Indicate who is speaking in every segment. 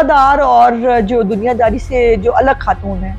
Speaker 1: दार और जो दुनियादारी से जो अलग खातून है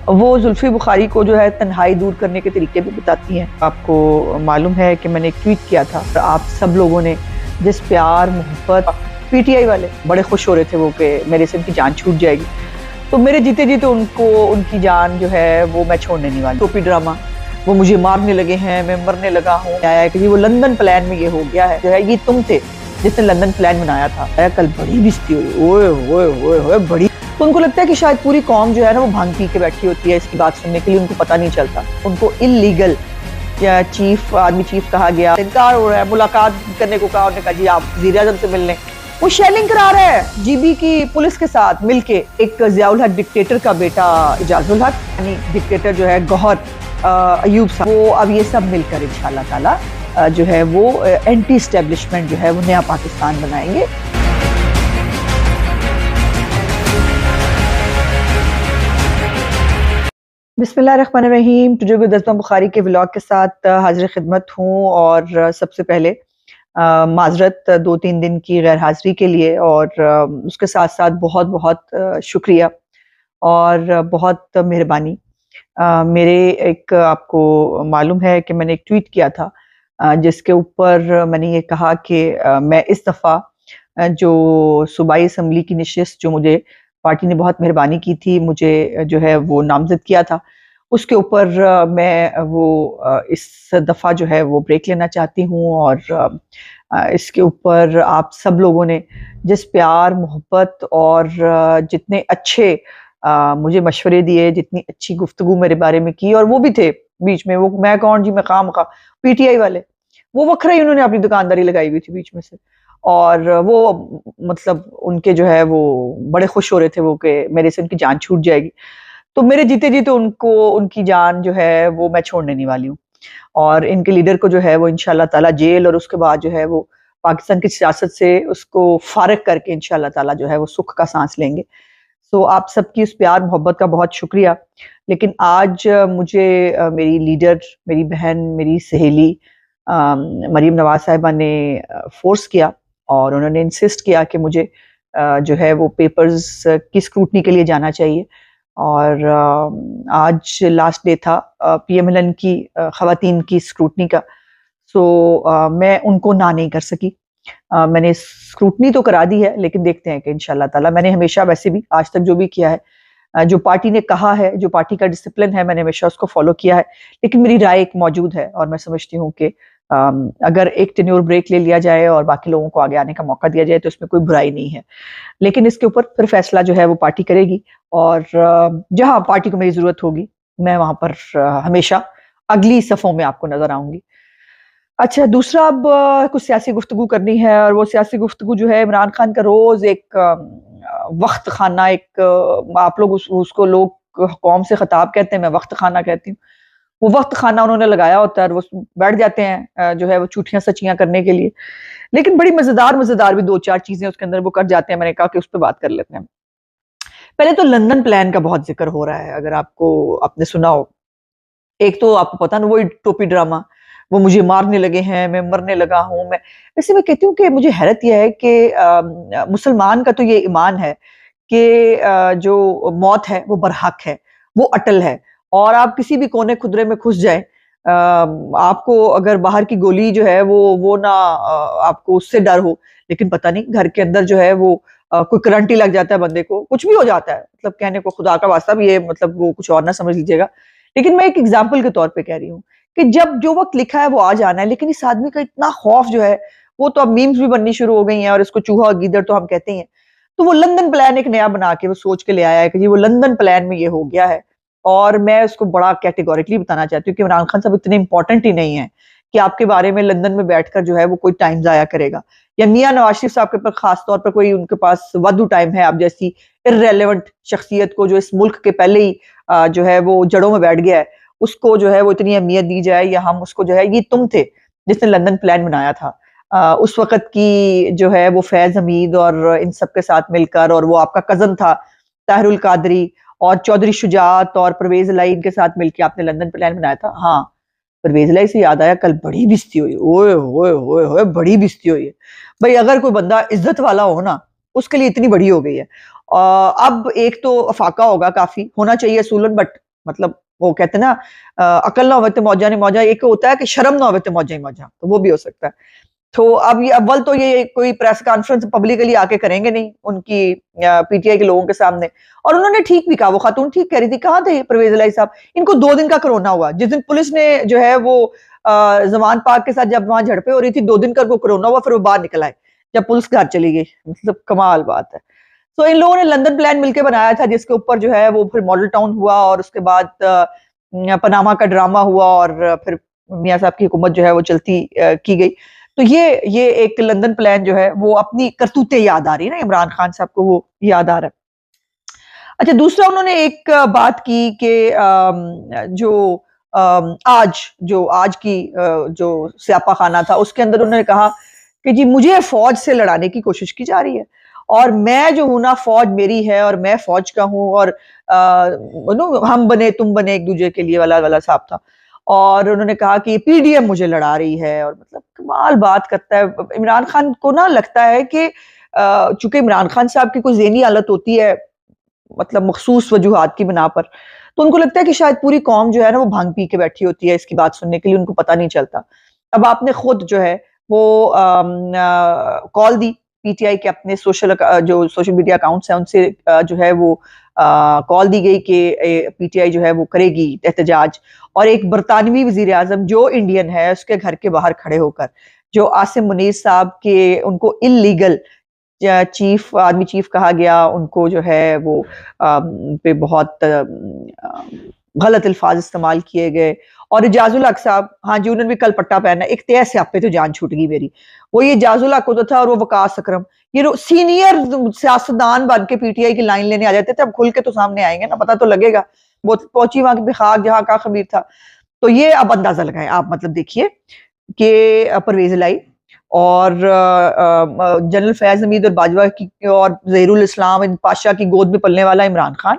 Speaker 1: वो जुल्फी बुखारी को जो है तन्हाई दूर करने के तरीके भी बताती हैं। आपको मालूम है कि मैंने एक ट्वीट किया था, आप सब लोगों ने जिस प्यार मोहब्बत, पीटीआई वाले बड़े खुश हो रहे थे वो कि मेरे से उनकी जान छूट जाएगी, तो मेरे जीते जीते उनको उनकी जान जो है वो मैं छोड़ने नहीं वाली। टोपी ड्रामा, वो मुझे मारने लगे हैं, मैं मरने लगा हूँ, आया कि वो लंदन प्लान में ये हो गया है, जो है ये तुम थे जिसने लंदन प्लान बनाया था। कल बड़ी बेइज्जती हुई, ओए ओए ओए ओए बड़ी। तो उनको लगता है कि शायद पूरी कौम जो है ना वो भांग पी के बैठी होती है इसकी बात सुनने के लिए, उनको पता नहीं चलता। उनको इल्लीगल या चीफ आर्मी चीफ कहा गया, इनकार हो रहा है, मुलाकात करने को कहा, उन्होंने कहा जी आप वज़ीर-ए-आज़म से मिलने। वो शेलिंग करा रहा है जीबी की पुलिस के साथ मिलके। एक ज़ियाउल हक डिक्टेटर का बेटा इजाजुल हक, यानी डिक्टेटर जो है गौहर अयूब साहब, वो अब ये सब मिलकर इंशाअल्लाह ताला जो है वो एंटी एस्टेब्लिशमेंट जो है वो नया पाकिस्तान बनाएंगे। बिस्मिल्लाहिर्रहमानिर्रहीम। तुझे भी दस्मा बुखारी के व्लॉग के साथ हाजिर खिदमत हूँ। और सबसे पहले माजरत 2-3 दिन की गैर हाजिरी के लिए, और उसके साथ साथ बहुत बहुत शुक्रिया और बहुत मेहरबानी। मेरे एक आपको मालूम है कि मैंने एक ट्वीट किया था जिसके ऊपर मैंने ये कहा कि मैं इस दफ़ा जो सूबाई असम्बली की नशिस्त जो मुझे पार्टी ने बहुत मेहरबानी की थी, मुझे जो है वो नामज़द किया था, उसके ऊपर मैं वो इस दफ़ा जो है वो ब्रेक लेना चाहती हूँ। और इसके ऊपर आप सब लोगों ने जिस प्यार मोहब्बत और जितने अच्छे मुझे मशवरे दिए, जितनी अच्छी गुफ्तगू मेरे बारे में की, और वो भी थे बीच में, वो मैं कौन जी, मैं खामखा पीटीआई वाले, वो वखरा ही उन्होंने अपनी दुकानदारी लगाई हुई थी बीच में से, और वो मतलब उनके जो है वो बड़े खुश हो रहे थे वो कि मेरे से उनकी जान छूट जाएगी, तो मेरे जीते जीते उनको उनकी जान जो है वो मैं छोड़ने नहीं वाली हूँ। और इनके लीडर को जो है वो इंशाअल्लाह ताला जेल और उसके बाद जो है वो पाकिस्तान की सियासत से उसको फारिग करके इंशाअल्लाह ताला जो है वो सुख का सांस लेंगे। तो आप सबकी उस प्यार मोहब्बत का बहुत शुक्रिया। लेकिन आज मुझे मेरी लीडर, मेरी बहन, मेरी सहेली मरीम नवाज साहिबा ने फोर्स किया और उन्होंने इंसिस्ट किया कि मुझे जो है वो पेपर्स की स्क्रूटनी के लिए जाना चाहिए। और आज लास्ट डे था पीएमएलएन की खवातीन की स्क्रूटनी का। सो मैं उनको ना नहीं कर सकी। मैंने स्क्रूटनी तो करा दी है, लेकिन देखते हैं कि इंशाअल्लाह ताला, मैंने हमेशा वैसे भी आज तक जो भी किया है, जो पार्टी ने कहा है, जो पार्टी का डिसिप्लिन है, मैंने हमेशा उसको फॉलो किया है। लेकिन मेरी राय एक मौजूद है और मैं समझती हूँ कि अगर एक टेन्योर ब्रेक ले लिया जाए और बाकी लोगों को आगे आने का मौका दिया जाए तो इसमें कोई बुराई नहीं है। लेकिन इसके ऊपर फिर फैसला जो है वो पार्टी करेगी, और जहाँ पार्टी को मेरी ज़रूरत होगी मैं वहाँ पर हमेशा अगली सफ़ों में आपको नज़र आऊँगी। अच्छा, दूसरा अब कुछ सियासी गुफ्तगू करनी है, और वो सियासी गुफ्तगू जो है इमरान खान का रोज़ एक वक़्त खाना, एक आप लोग उसको लोग कौम से ख़िताब कहते हैं, मैं वक़्त खाना कहती हूँ। वो वक़्त खाना उन्होंने लगाया होता है और वो बैठ जाते हैं जो है वो झूठियाँ सच्चियाँ करने के लिए। लेकिन बड़ी मज़ेदार भी 2-4 चीज़ें उसके अंदर वो कर जाते हैं। मैंने कहा कि उस पे बात कर लेते हैं। पहले तो लंदन प्लान का बहुत ज़िक्र हो रहा है, अगर आपने सुना हो। एक तो आपको पता ना वही टोपी ड्रामा, वो मुझे मारने लगे हैं, मैं मरने लगा हूँ, मैं वैसे मैं कहती हूँ कि मुझे हैरत यह है कि मुसलमान का तो ये ईमान है कि जो मौत है वो बरहक है, वो अटल है, और आप किसी भी कोने खुदरे में घुस जाएं, आपको अगर बाहर की गोली जो है वो ना आपको उससे डर हो, लेकिन पता नहीं घर के अंदर जो है वो कोई करंट ही लग जाता है, बंदे को कुछ भी हो जाता है। मतलब कहने को खुदा का वास्ता भी, ये मतलब वो कुछ और ना समझ लीजिएगा, लेकिन मैं एक एग्जाम्पल के तौर पे कह रही हूँ कि जब जो वक्त लिखा है वो आ जाना है। लेकिन इस आदमी का इतना खौफ जो है वो तो अब मीम्स भी बननी शुरू हो गई हैं, और इसको चूहा गीदड़ तो हम कहते ही हैं। तो वो लंदन प्लान एक नया बना के वो सोच के ले आया है कि जी वो लंदन प्लान में ये हो गया है, और मैं उसको बड़ा कैटेगोरिकली बताना चाहती हूँ कि इमरान खान साहब इतने इंपॉर्टेंट ही नहीं है कि आपके बारे में लंदन में बैठकर जो है वो कोई टाइम जाया करेगा, या मियां नवाज शरीफ साहब के ऊपर खास तौर पर कोई उनके पास वादू टाइम है आप जैसी इर्रेलेवेंट शख्सियत को जो इस मुल्क के पहले ही जो है वो जड़ों में बैठ गया है, उसको जो है वो इतनी अहमियत दी जाए, या हम उसको जो है ये तुम थे जिसने लंदन प्लान बनाया था। उस वक़्त की जो है वो फैज़ हमीद और इन सब के साथ मिलकर, और वो आपका कज़न था ताहिरुल कादरी और चौधरी शुजात और परवेज़ इलाही, इनके साथ मिलके आपने लंदन प्लान बनाया था। हाँ, परवेज़ इलाही से याद आया, कल बड़ी बेइज्जती हुई। ओए होए होए होए! बड़ी बेइज्जती हुई है। भई अगर कोई बंदा इज़्ज़त वाला हो ना, उसके लिए इतनी बड़ी हो गई है। अब एक तो अफाका होगा, काफी होना चाहिए असूलन, बट मतलब वो कहते हैं ना अकल ना होवे तो मौजा नहीं मौजा, एक होता है कि शर्म ना होवे तो मौजा ही मौजा, तो वो भी हो सकता है। तो अब ये अव्वल तो ये कोई प्रेस कॉन्फ्रेंस पब्लिकली आके करेंगे नहीं उनकी पीटीआई के लोगों के सामने। और उन्होंने ठीक भी कहा, वो खातून ठीक कह रही थी। कहाँ थे परवेज इलाही साहब? इनको 2 दिन का कोरोना हुआ। जिस दिन पुलिस ने जो है वो जमान पाक के साथ जब वहां झड़पें हो रही थी, 2 दिन का उनको कोरोना हुआ, फिर वो बाहर निकल आए जब पुलिस घर चली गई। मतलब कमाल बात है। तो इन लोगों ने लंदन प्लान मिलकर बनाया था, जिसके ऊपर जो है वो फिर मॉडल टाउन हुआ, और उसके बाद पनामा का ड्रामा हुआ, और फिर मियां साहब की हुकूमत जो है वो चलती की गई। तो ये एक लंदन प्लान जो है वो अपनी करतूतें याद आ रही है ना, इमरान खान साहब को वो याद आ रहा है। अच्छा, दूसरा उन्होंने एक बात की कि आज की जो स्यापा खाना था, उसके अंदर उन्होंने कहा कि जी मुझे फौज से लड़ाने की कोशिश की जा रही है, और मैं जो हूं ना, फौज मेरी है और मैं फौज का हूं, और हम बने तुम बने एक दूसरे के लिए वाला वाला साहब था। और उन्होंने कहा कि पीडीएम मुझे लड़ा रही है, और मतलब कमाल बात करता है। इमरान खान को ना लगता है कि चूंकि इमरान खान साहब की कोई ज़हनी हालत होती है, मतलब मखसूस वजूहात की बिना पर, तो उनको लगता है कि शायद पूरी कौम जो है ना वो भांग पी के बैठी होती है इसकी बात सुनने के लिए, उनको पता नहीं चलता। अब आपने खुद जो है वो कॉल दी पीटीआई के अपने जो सोशल मीडिया अकाउंट्स हैं उनसे, जो है वो कॉल दी गई कि पीटीआई जो है वो करेगी एहतजाज। और एक बरतानवी वजीर आजम जो इंडियन है, उसके घर के बाहर खड़े होकर जो आसिम मुनीर साहब के, उनको इलीगल आर्मी चीफ कहा गया, उनको जो है वो पे बहुत गलत अल्फाज इस्तेमाल किए गए। और इजाजुल हक साहब, हाँ जी, उन्होंने भी कल पट्टा पहना। एक तय स्यापे तो जान छूट गई मेरी। वो ये इजाजुल हक होता था और वो वकास अकरम, ये सीनियर सियासतदान बन के पीटीआई की लाइन लेने आ जाते थे। अब खुल के तो सामने आएंगे ना, पता तो लगेगा। वो पहुंची वहां की खाक जहां का खबीर था। तो ये अब अंदाजा लगाएं आप, मतलब देखिए कि परवेज इलाही और जनरल फैज हमीद और बाजवा की और जहीरुल इस्लाम इन पाशा की गोद में पलने वाला इमरान खान,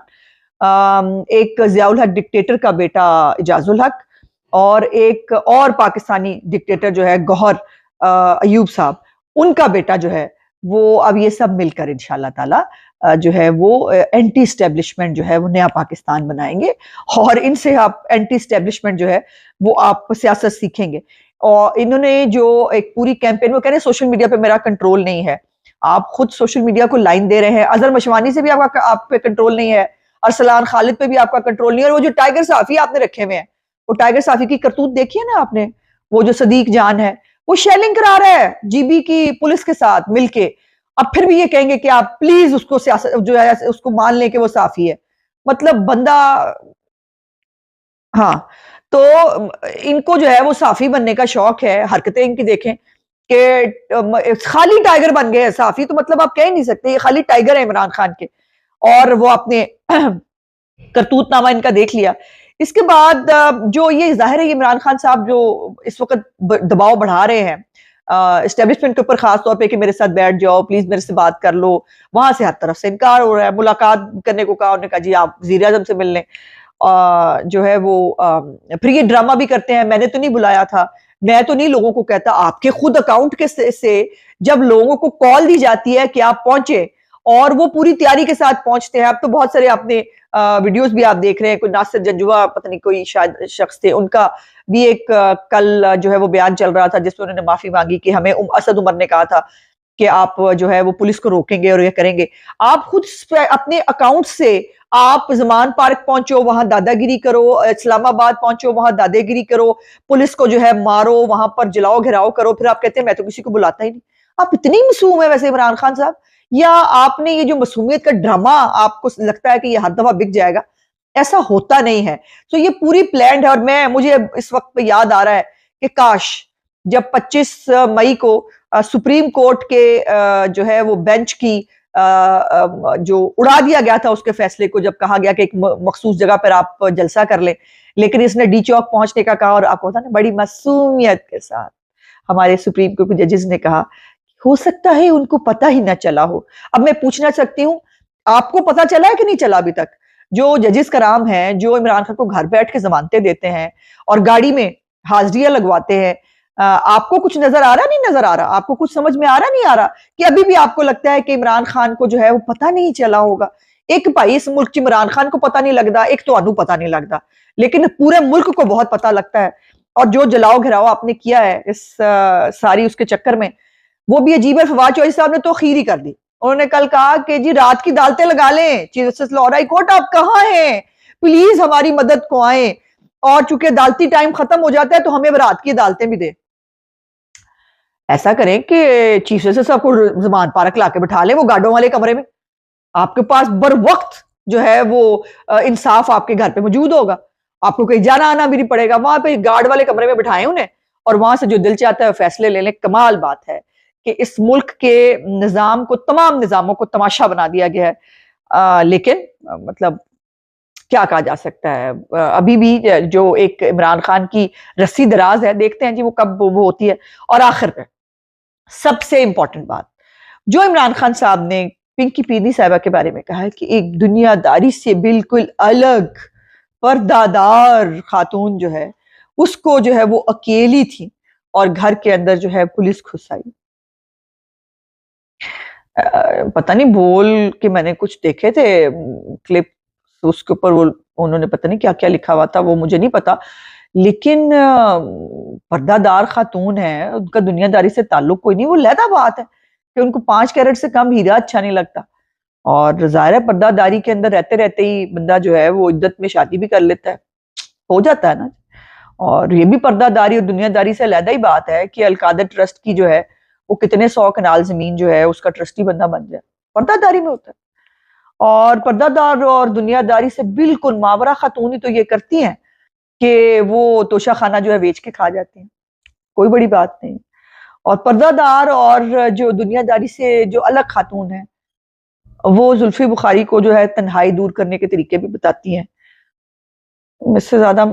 Speaker 1: एक जियाउल हक डिक्टेटर का बेटा इजाजुल हक, और एक और पाकिस्तानी डिक्टेटर जो है गौहर अयूब साहब, उनका बेटा जो है वो, अब ये सब मिलकर इंशाल्लाह ताला जो है वो एंटी स्टैब्लिशमेंट जो है वो नया पाकिस्तान बनाएंगे। और इनसे आप एंटी स्टैब्लिशमेंट जो है वो आप सियासत सीखेंगे। और इन्होंने जो एक पूरी कैंपेन, वो कह रहे हैं सोशल मीडिया पे मेरा कंट्रोल नहीं है। आप खुद सोशल मीडिया को लाइन दे रहे हैं। अजहर मशवानी से भी आपका आप पे कंट्रोल नहीं है, अरसलान खालिद पे भी आपका कंट्रोल नहीं है। और वो जो टाइगर साफी आपने रखे हुए हैं, वो टाइगर साफी की करतूत देखिए ना आपने। वो जो सदीक जान है, वो शेलिंग करा रहा है जीबी की पुलिस के साथ मिलके। अब फिर भी ये कहेंगे कि आप प्लीज उसको सियासत जो है उसको मान लें कि वो साफी है। मतलब बंदा, हाँ। तो इनको जो है वो साफी बनने का शौक है। हरकतें इनकी देखें कि खाली टाइगर बन गए हैं साफी, तो मतलब आप कह ही नहीं सकते, ये खाली टाइगर है इमरान खान के। और वो अपने करतूतनामा इनका देख लिया। इसके बाद जो ये जाहिर है इमरान खान साहब जो इस वक्त दबाव बढ़ा रहे हैं एस्टेब्लिशमेंट के ऊपर, खास तौर पे कि मेरे साथ बैठ जाओ, प्लीज मेरे से बात कर लो। वहां से हर तरफ से इनकार हो रहा है। मुलाकात करने को कहा, उन्होंने कहा जी आप वजीर आजम से मिल लें। जो है वो फिर ये ड्रामा भी करते हैं, मैंने तो नहीं बुलाया था, मैं तो नहीं लोगों को कहता। आपके खुद अकाउंट के से जब लोगों को कॉल दी जाती है कि आप पहुंचे, और वो पूरी तैयारी के साथ पहुंचते हैं। अब तो बहुत सारे आपने वीडियोस भी आप देख रहे हैं, कोई नासिर जंजुआ पता नहीं कोई शायद शख्स थे, उनका भी एक कल जो है वो बयान चल रहा था, जिसमें उन्होंने माफी मांगी कि हमें असद उमर ने कहा था कि आप जो है वो पुलिस को रोकेंगे और ये करेंगे। आप खुद अपने अकाउंट से आप जमान पार्क पहुंचो, वहां दादागिरी करो, इस्लामाबाद पहुंचो, वहां दादागिरी करो, पुलिस को जो है मारो, वहां पर जलाओ घिराओ करो, फिर आप कहते हैं मैं तो किसी को बुलाता ही नहीं। आप इतनी मासूम है वैसे इमरान खान साहब, या आपने ये जो मासूमियत का ड्रामा आपको लगता है कि ये हर दफा बिक जाएगा? ऐसा होता नहीं है। तो ये पूरी प्लान है। और मुझे इस वक्त याद आ रहा है कि काश जब 25 मई को सुप्रीम कोर्ट के जो है वो बेंच की जो उड़ा दिया गया था उसके फैसले को, जब कहा गया कि एक मखसूस जगह पर आप जलसा कर ले, लेकिन इसने डी चौक पहुंचने का कहा। और आपको पता ना, बड़ी मासूमियत के साथ हमारे सुप्रीम कोर्ट के जजेस ने कहा हो सकता है उनको पता ही ना चला हो। अब मैं पूछना सकती हूँ, आपको पता चला है कि नहीं चला अभी तक? जो जजेस कराम हैं, जो इमरान खान को घर बैठ के जमानतें देते हैं और गाड़ी में हाजिरियां लगवाते हैं, आपको कुछ नजर आ रहा नहीं नजर आ रहा, आपको कुछ समझ में आ रहा नहीं आ रहा कि अभी भी आपको लगता है कि इमरान खान को जो है वो पता नहीं चला होगा। एक भाई इस मुल्क च इमरान खान को पता नहीं लगता, एक तो अनु पता नहीं लगता, लेकिन पूरे मुल्क को बहुत पता लगता है। और जो जलाओ घिराओ आपने किया है इस सारी उसके चक्कर में, वो भी अजीब है। फवाद चौधरी साहब ने तो खीर ही कर दी। उन्होंने कल कहा कि जी रात की दालतें लगा लें, chief justice Lahore high court आप कहाँ हैं, प्लीज हमारी मदद को आए, और चूंकि अदालती टाइम खत्म हो जाता है तो हमें रात की अदालतें भी दे। ऐसा करें कि चीफ जस्टिस साहब को जमान पार्क लाके बिठा लें, वो गार्डों वाले कमरे में, आपके पास बर वक्त जो है वो इंसाफ आपके घर पे मौजूद होगा, आपको कहीं जाना आना भी नहीं पड़ेगा। वहां पे गार्ड वाले कमरे में बिठाएं उन्हें, और वहां से जो दिल चाहता है फैसले ले लें। कमाल बात है कि इस मुल्क के निजाम को, तमाम निजामों को तमाशा बना दिया गया है। लेकिन मतलब क्या कहा जा सकता है, अभी भी जो एक इमरान खान की रस्सी दराज है, देखते हैं जी वो कब वो होती है। और आखिर पे सबसे इंपॉर्टेंट बात जो इमरान खान साहब ने पिंकी पीदी साहिबा के बारे में कहा है कि एक दुनियादारी से बिल्कुल अलग पर्दादार खातून जो है, उसको जो है वो अकेली थी और घर के अंदर जो है पुलिस घुस आई। पता नहीं बोल के मैंने कुछ देखे थे क्लिप, उसके ऊपर वो उन्होंने पता नहीं क्या क्या लिखा हुआ था, वो मुझे नहीं पता। लेकिन पर्दादार खातून है, उनका दुनियादारी से ताल्लुक कोई नहीं। वो लहदा बात है कि उनको 5 कैरेट से कम हीरा अच्छा नहीं लगता। और ज़ाहिर है पर्दादारी के अंदर रहते रहते ही बंदा जो है वो इद्दत में शादी भी कर लेता है, हो जाता है ना। और ये भी पर्दादारी और दुनियादारी से अलग ही बात है कि अलकादर ट्रस्ट की जो है वो कितने 100 कनाल जमीन जो है उसका ट्रस्टी बंदा बन जाए, पर्दादारी में होता है। और पर्दादार और दुनियादारी से बिल्कुल मावरा खातून ही तो ये करती हैं कि वो तोशा खाना जो है बेच के खा जाती हैं, कोई बड़ी बात नहीं। और पर्दादार और जो दुनियादारी से जो अलग खातून है, वो जुल्फी बुखारी को जो है तन्हाई दूर करने के तरीके भी बताती हैं। इससे ज्यादा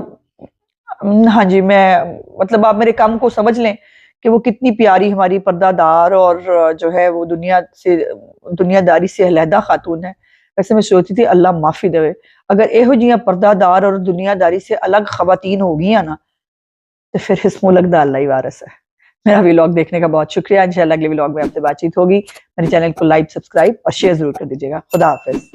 Speaker 1: हाँ जी, मैं मतलब आप मेरे काम को समझ लें कि वो कितनी प्यारी हमारी पर्दादार और जो है वो दुनियादारी से अलहदा खातून है। वैसे मैं सोचती थी अल्लाह माफी देवे, अगर एहो जियां पर्दादार और दुनियादारी से अलग खवातीन हो गई ना, तो फिर इस मुल्क दा अल्लाह ही वारिस है। मेरा व्लॉग देखने का बहुत शुक्रिया। इंशाल्लाह अगले व्लॉग में आपसे बातचीत होगी। मेरे चैनल को लाइक, सब्सक्राइब और शेयर जरूर कर दीजिएगा। खुदा हाफिज।